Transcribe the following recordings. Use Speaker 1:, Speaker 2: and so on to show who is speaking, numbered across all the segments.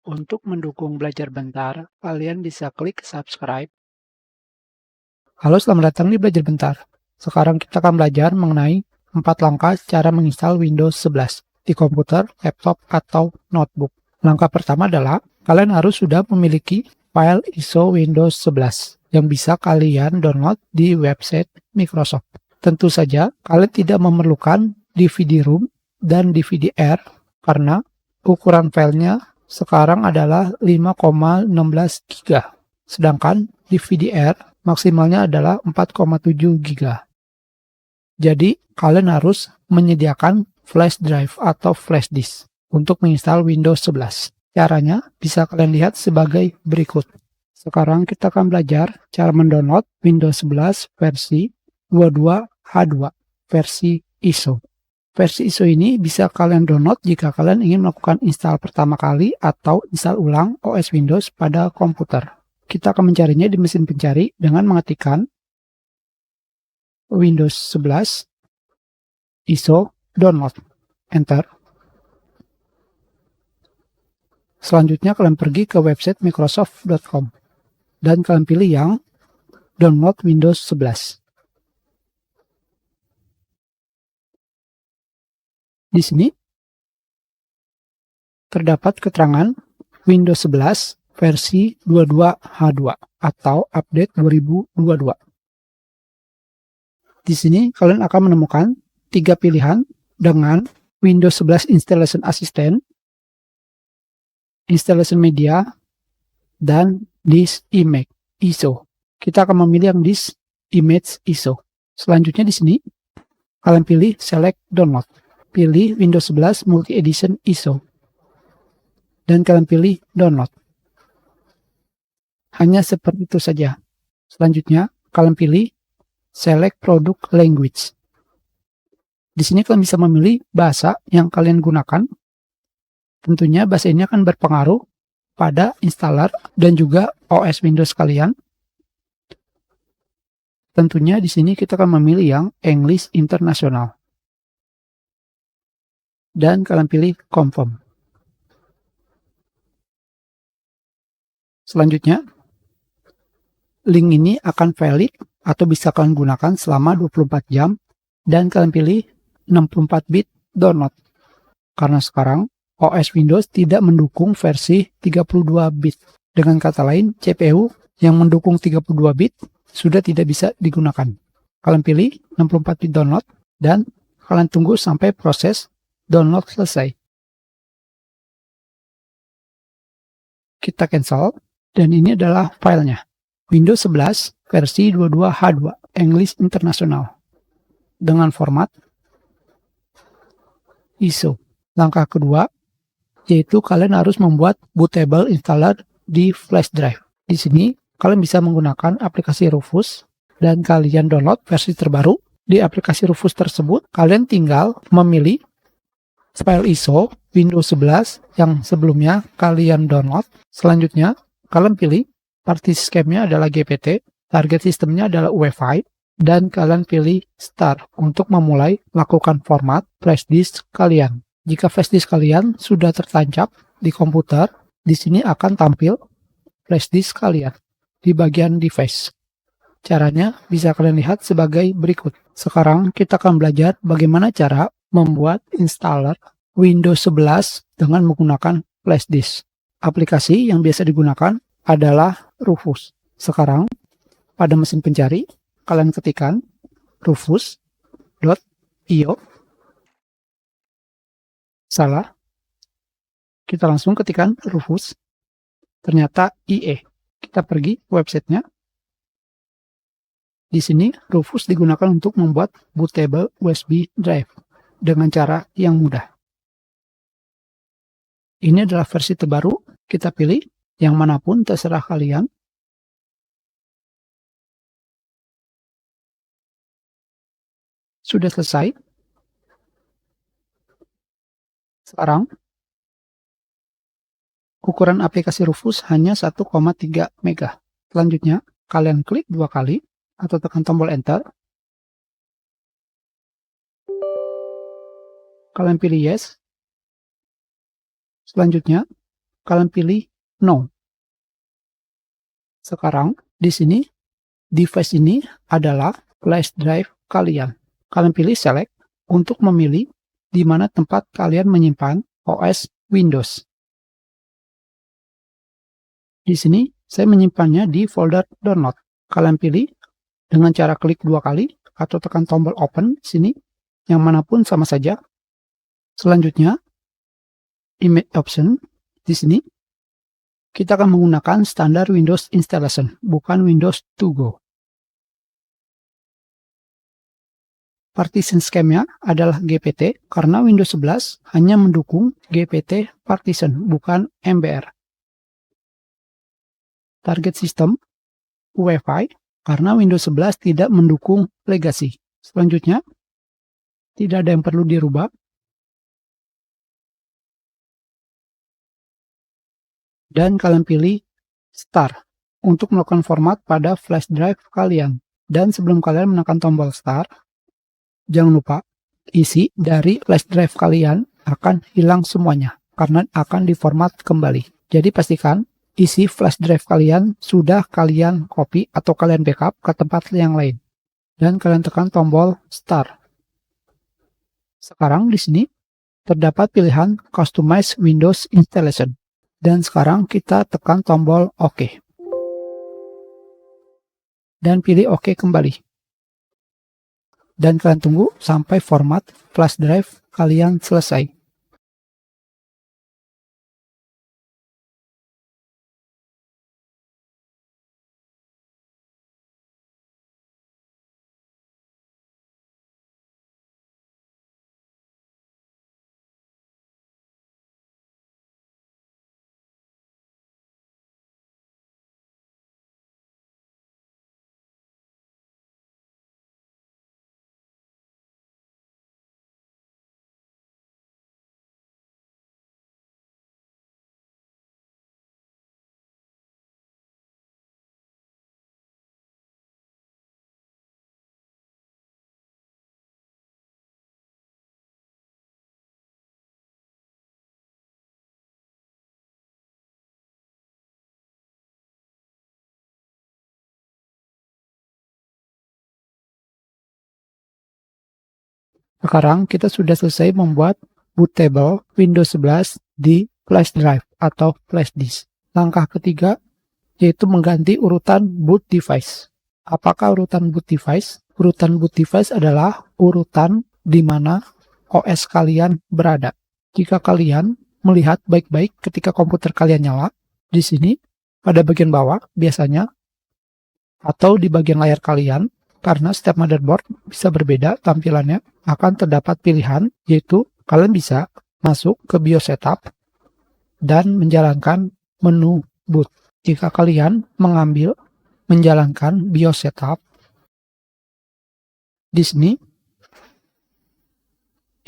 Speaker 1: Untuk mendukung Belajar Bentar, kalian bisa klik subscribe. Halo, selamat datang di Belajar Bentar. Sekarang kita akan belajar mengenai 4 langkah cara menginstal Windows 11 di komputer, laptop, atau notebook. Langkah pertama adalah kalian harus sudah memiliki file ISO Windows 11 yang bisa kalian download di website Microsoft. Tentu saja, kalian tidak memerlukan DVD-ROM dan DVD-R karena ukuran filenya sekarang adalah 5,16 GB, sedangkan DVD-R maksimalnya adalah 4,7 GB. Jadi, kalian harus menyediakan flash drive atau flash disk untuk menginstal Windows 11. Caranya bisa kalian lihat sebagai berikut. Sekarang kita akan belajar cara mendownload Windows 11 versi 22H2 versi ISO. Versi ISO ini bisa kalian download jika kalian ingin melakukan install pertama kali atau install ulang OS Windows pada komputer. Kita akan mencarinya di mesin pencari dengan mengetikkan Windows 11 ISO download. Enter. Selanjutnya kalian pergi ke website microsoft.com dan kalian pilih yang download Windows 11. Di sini terdapat keterangan Windows 11 versi 22H2 atau update 2022. Di sini kalian akan menemukan 3 pilihan dengan Windows 11 Installation Assistant, Installation Media, dan Disk Image ISO. Kita akan memilih yang Disk Image ISO. Selanjutnya di sini kalian pilih Select Download. Pilih Windows 11 Multi Edition ISO. Dan kalian pilih Download. Hanya seperti itu saja. Selanjutnya kalian pilih Select Product Language. Di sini kalian bisa memilih bahasa yang kalian gunakan. Tentunya bahasa ini akan berpengaruh pada installer dan juga OS Windows kalian. Tentunya di sini kita akan memilih yang English International. Dan kalian pilih Confirm. Selanjutnya, link ini akan valid atau bisa kalian gunakan selama 24 jam dan kalian pilih 64-bit download. Karena sekarang OS Windows tidak mendukung versi 32-bit. Dengan kata lain, CPU yang mendukung 32-bit sudah tidak bisa digunakan. Kalian pilih 64-bit download dan kalian tunggu sampai proses download selesai. Kita cancel dan ini adalah filenya. Windows 11 versi 22H2 English International dengan format ISO. Langkah kedua yaitu kalian harus membuat bootable installer di flash drive. Di sini kalian bisa menggunakan aplikasi Rufus dan kalian download versi terbaru. Di aplikasi Rufus tersebut kalian tinggal memilih file ISO Windows 11 yang sebelumnya kalian download. Selanjutnya kalian pilih party scheme-nya adalah GPT, target sistemnya adalah UEFI, dan kalian pilih Start untuk memulai lakukan format flash disk kalian. Jika flash disk kalian sudah tertancap di komputer, di sini akan tampil flash disk kalian di bagian device. Caranya bisa kalian lihat sebagai berikut. Sekarang kita akan belajar bagaimana cara membuat installer Windows 11 dengan menggunakan flash disk. Aplikasi yang biasa digunakan adalah Rufus. Sekarang pada mesin pencari kalian ketikkan rufus.io. Salah. Kita langsung ketikkan Rufus. Ternyata IE. Kita pergi ke websitenya. Di sini Rufus digunakan untuk membuat bootable USB drive dengan cara yang mudah. Ini adalah versi terbaru. Kita pilih yang manapun terserah kalian. Sudah selesai. Sekarang ukuran aplikasi Rufus hanya 1,3 MB. Selanjutnya kalian klik 2 kali atau tekan tombol enter. Kalian pilih yes. Selanjutnya kalian pilih No. Sekarang di sini device ini adalah flash drive kalian. Kalian pilih select untuk memilih di mana tempat kalian menyimpan OS Windows. Di sini saya menyimpannya di folder download. Kalian pilih dengan cara klik 2 kali atau tekan tombol open sini, yang manapun sama saja. Selanjutnya, image option di sini kita akan menggunakan standar Windows installation, bukan Windows to go. Partition scheme-nya adalah GPT karena Windows 11 hanya mendukung GPT partition, bukan MBR. Target system UEFI karena Windows 11 tidak mendukung legacy. Selanjutnya, tidak ada yang perlu dirubah. Dan kalian pilih Start untuk melakukan format pada flash drive kalian. Dan sebelum kalian menekan tombol Start, jangan lupa isi dari flash drive kalian akan hilang semuanya karena akan diformat kembali. Jadi pastikan isi flash drive kalian sudah kalian copy atau kalian backup ke tempat yang lain. Dan kalian tekan tombol Start. Sekarang di sini terdapat pilihan Customize Windows Installation. Dan sekarang kita tekan tombol OK. Dan pilih OK kembali. Dan kalian tunggu sampai format flash drive kalian selesai. Sekarang kita sudah selesai membuat bootable Windows 11 di flash drive atau flash disk. Langkah ketiga yaitu mengganti urutan boot device. Apakah urutan boot device? Urutan boot device adalah urutan di mana OS kalian berada. Jika kalian melihat baik-baik ketika komputer kalian nyala, di sini pada bagian bawah biasanya atau di bagian layar kalian, karena setiap motherboard bisa berbeda tampilannya, akan terdapat pilihan, yaitu kalian bisa masuk ke BIOS setup dan menjalankan menu boot. Jika kalian menjalankan BIOS setup, di sini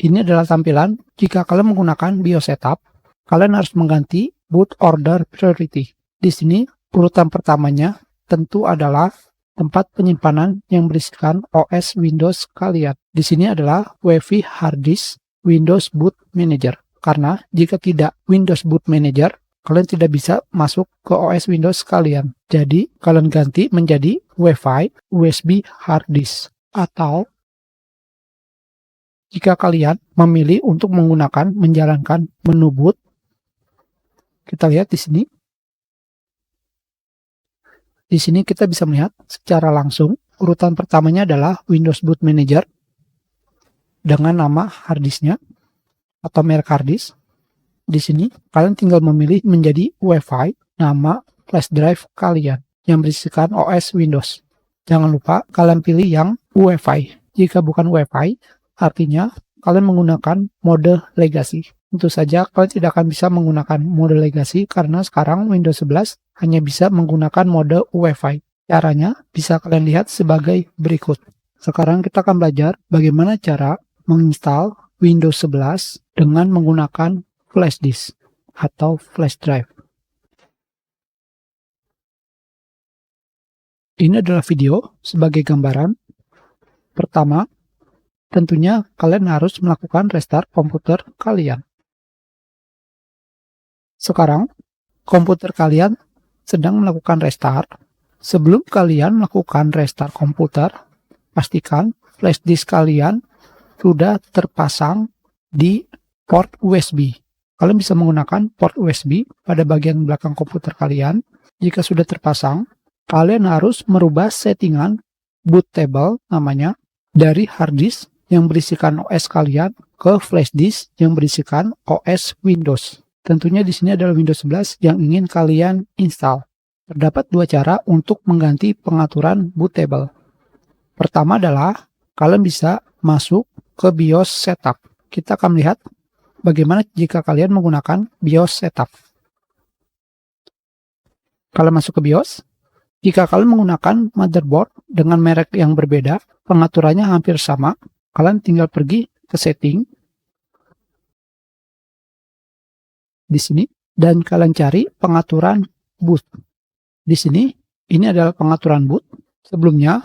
Speaker 1: ini adalah tampilan. Jika kalian menggunakan BIOS setup, kalian harus mengganti boot order priority. Di sini urutan pertamanya tentu adalah tempat penyimpanan yang berisikan OS Windows kalian. Di sini adalah UEFI hard disk Windows Boot Manager. Karena jika tidak Windows Boot Manager, kalian tidak bisa masuk ke OS Windows kalian. Jadi kalian ganti menjadi UEFI USB hard disk. Atau jika kalian memilih untuk menjalankan menu boot, kita lihat di sini. Di sini kita bisa melihat secara langsung urutan pertamanya adalah Windows Boot Manager dengan nama harddisknya atau merek harddisk. Di sini kalian tinggal memilih menjadi UEFI nama flash drive kalian yang berisikan OS Windows. Jangan lupa kalian pilih yang UEFI. Jika bukan UEFI, artinya kalian menggunakan mode legacy. Tentu saja kalian tidak akan bisa menggunakan mode legacy karena sekarang Windows 11 hanya bisa menggunakan mode UEFI. Caranya bisa kalian lihat sebagai berikut. Sekarang kita akan belajar bagaimana cara menginstal Windows 11 dengan menggunakan flash disk atau flash drive. Ini adalah video sebagai gambaran. Pertama, tentunya kalian harus melakukan restart komputer kalian. Sekarang, komputer kalian sedang melakukan restart. Sebelum kalian melakukan restart komputer, pastikan flash disk kalian sudah terpasang di port USB. Kalian bisa menggunakan port USB pada bagian belakang komputer kalian. Jika sudah terpasang, kalian harus merubah settingan boot table namanya dari hard disk yang berisikan OS kalian ke flash disk yang berisikan OS Windows. Tentunya di sini adalah Windows 11 yang ingin kalian install. Terdapat dua cara untuk mengganti pengaturan boot table. Pertama adalah kalian bisa masuk ke BIOS setup. Kita akan melihat bagaimana jika kalian menggunakan BIOS setup. Kalian masuk ke BIOS. Jika kalian menggunakan motherboard dengan merek yang berbeda, pengaturannya hampir sama. Kalian tinggal pergi ke setting di sini dan kalian cari pengaturan boot. Di sini ini adalah pengaturan boot. Sebelumnya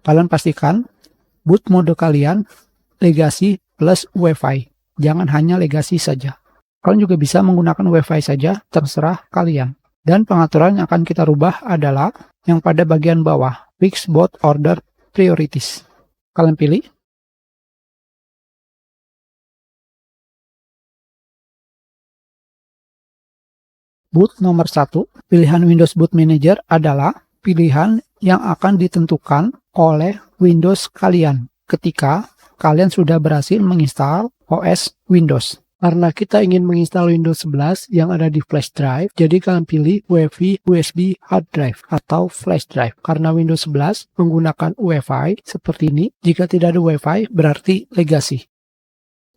Speaker 1: kalian pastikan boot mode kalian legacy plus Wi-Fi. Jangan hanya legacy saja. Kalian juga bisa menggunakan Wi-Fi saja, terserah kalian. Dan pengaturan yang akan kita rubah adalah yang pada bagian bawah, fix boot order priorities. Kalian pilih. Boot nomor 1, pilihan Windows Boot Manager adalah pilihan yang akan ditentukan oleh Windows kalian ketika kalian sudah berhasil menginstal OS Windows. Karena kita ingin menginstal Windows 11 yang ada di flash drive, jadi kalian pilih UEFI USB hard drive atau flash drive. Karena Windows 11 menggunakan UEFI seperti ini, jika tidak ada UEFI berarti legacy.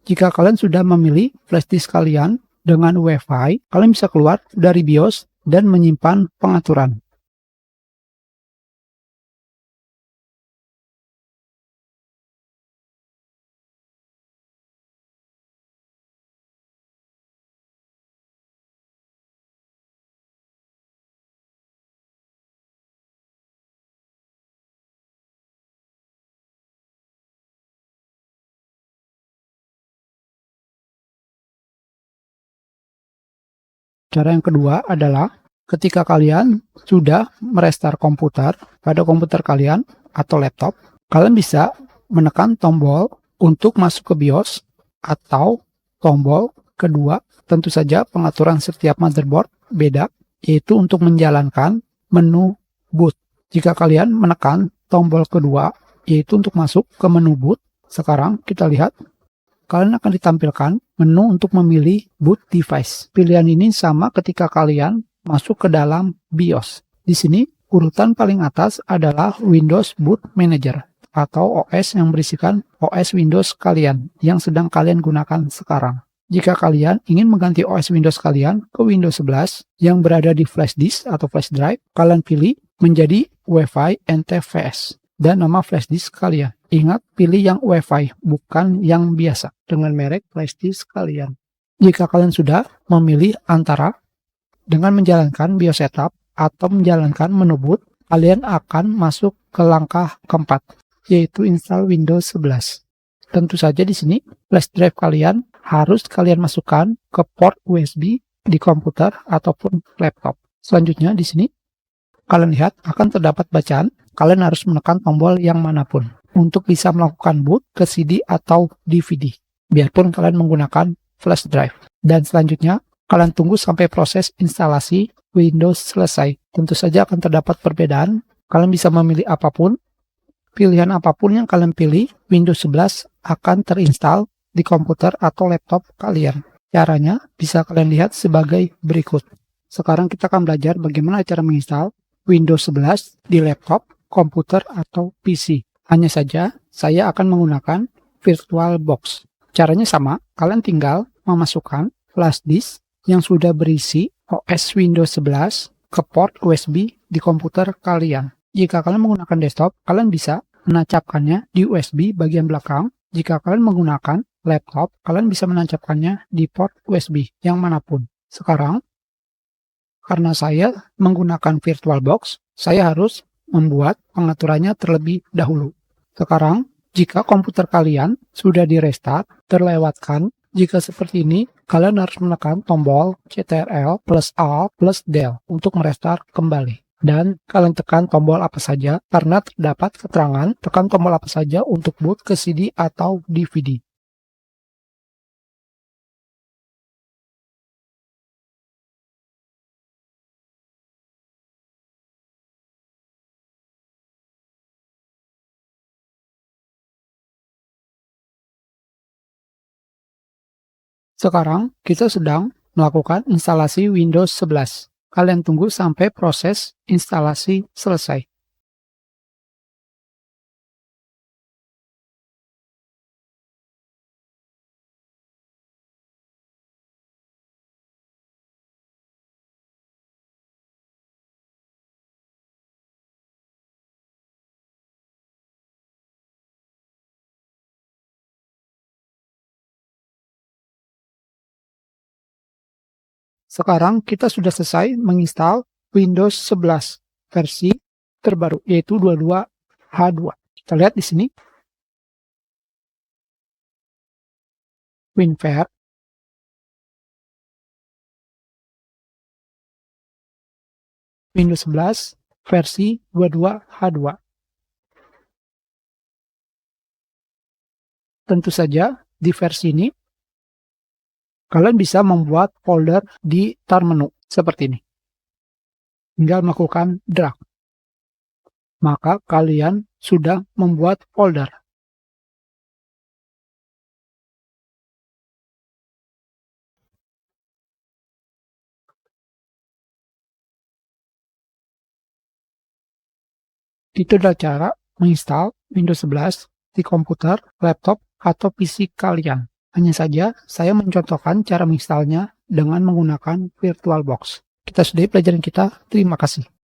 Speaker 1: Jika kalian sudah memilih flash disk kalian dengan UEFI, kalian bisa keluar dari BIOS dan menyimpan pengaturan. Cara yang kedua adalah ketika kalian sudah merestart komputer pada komputer kalian atau laptop, kalian bisa menekan tombol untuk masuk ke BIOS atau tombol kedua. Tentu saja pengaturan setiap motherboard beda, yaitu untuk menjalankan menu boot. Jika kalian menekan tombol kedua, yaitu untuk masuk ke menu boot, sekarang kita lihat kalian akan ditampilkan menu untuk memilih boot device. Pilihan ini sama ketika kalian masuk ke dalam BIOS. Di sini, urutan paling atas adalah Windows Boot Manager atau OS yang berisikan OS Windows kalian yang sedang kalian gunakan sekarang. Jika kalian ingin mengganti OS Windows kalian ke Windows 11 yang berada di flash disk atau flash drive, kalian pilih menjadi UEFI NTFS dan nama flash disk kalian. Ingat, pilih yang UEFI, bukan yang biasa, dengan merek flash disk kalian. Jika kalian sudah memilih antara dengan menjalankan BIOS setup atau menjalankan menu boot, kalian akan masuk ke langkah keempat, yaitu install Windows 11. Tentu saja di sini, flash drive kalian harus kalian masukkan ke port USB di komputer ataupun laptop. Selanjutnya di sini, kalian lihat akan terdapat bacaan, kalian harus menekan tombol yang manapun untuk bisa melakukan boot ke CD atau DVD, biarpun kalian menggunakan flash drive. Dan selanjutnya, kalian tunggu sampai proses instalasi Windows selesai. Tentu saja akan terdapat perbedaan, kalian bisa memilih apapun, pilihan apapun yang kalian pilih, Windows 11 akan terinstall di komputer atau laptop kalian. Caranya bisa kalian lihat sebagai berikut. Sekarang kita akan belajar bagaimana cara menginstal Windows 11 di laptop, komputer, atau PC. Hanya saja, saya akan menggunakan VirtualBox. Caranya sama, kalian tinggal memasukkan flash disk yang sudah berisi OS Windows 11 ke port USB di komputer kalian. Jika kalian menggunakan desktop, kalian bisa menancapkannya di USB bagian belakang. Jika kalian menggunakan laptop, kalian bisa menancapkannya di port USB yang manapun. Sekarang, karena saya menggunakan VirtualBox, saya harus membuat pengaturannya terlebih dahulu. Sekarang, jika komputer kalian sudah di restart, terlewatkan Jika seperti ini, kalian harus menekan tombol Ctrl plus Alt plus Del untuk merestart kembali. Dan kalian tekan tombol apa saja karena terdapat keterangan tekan tombol apa saja untuk boot ke CD atau DVD. Sekarang kita sedang melakukan instalasi Windows 11. Kalian tunggu sampai proses instalasi selesai. Sekarang kita sudah selesai menginstal Windows 11 versi terbaru, yaitu 22H2. Kita lihat di sini, WinFair, Windows 11 versi 22H2. Tentu saja di versi ini kalian bisa membuat folder di tar menu seperti ini. Tinggal melakukan drag. Maka kalian sudah membuat folder. Itu adalah cara menginstal Windows 11 di komputer, laptop, atau PC kalian. Hanya saja, saya mencontohkan cara menginstalnya dengan menggunakan VirtualBox. Kita sudahi pelajaran kita. Terima kasih.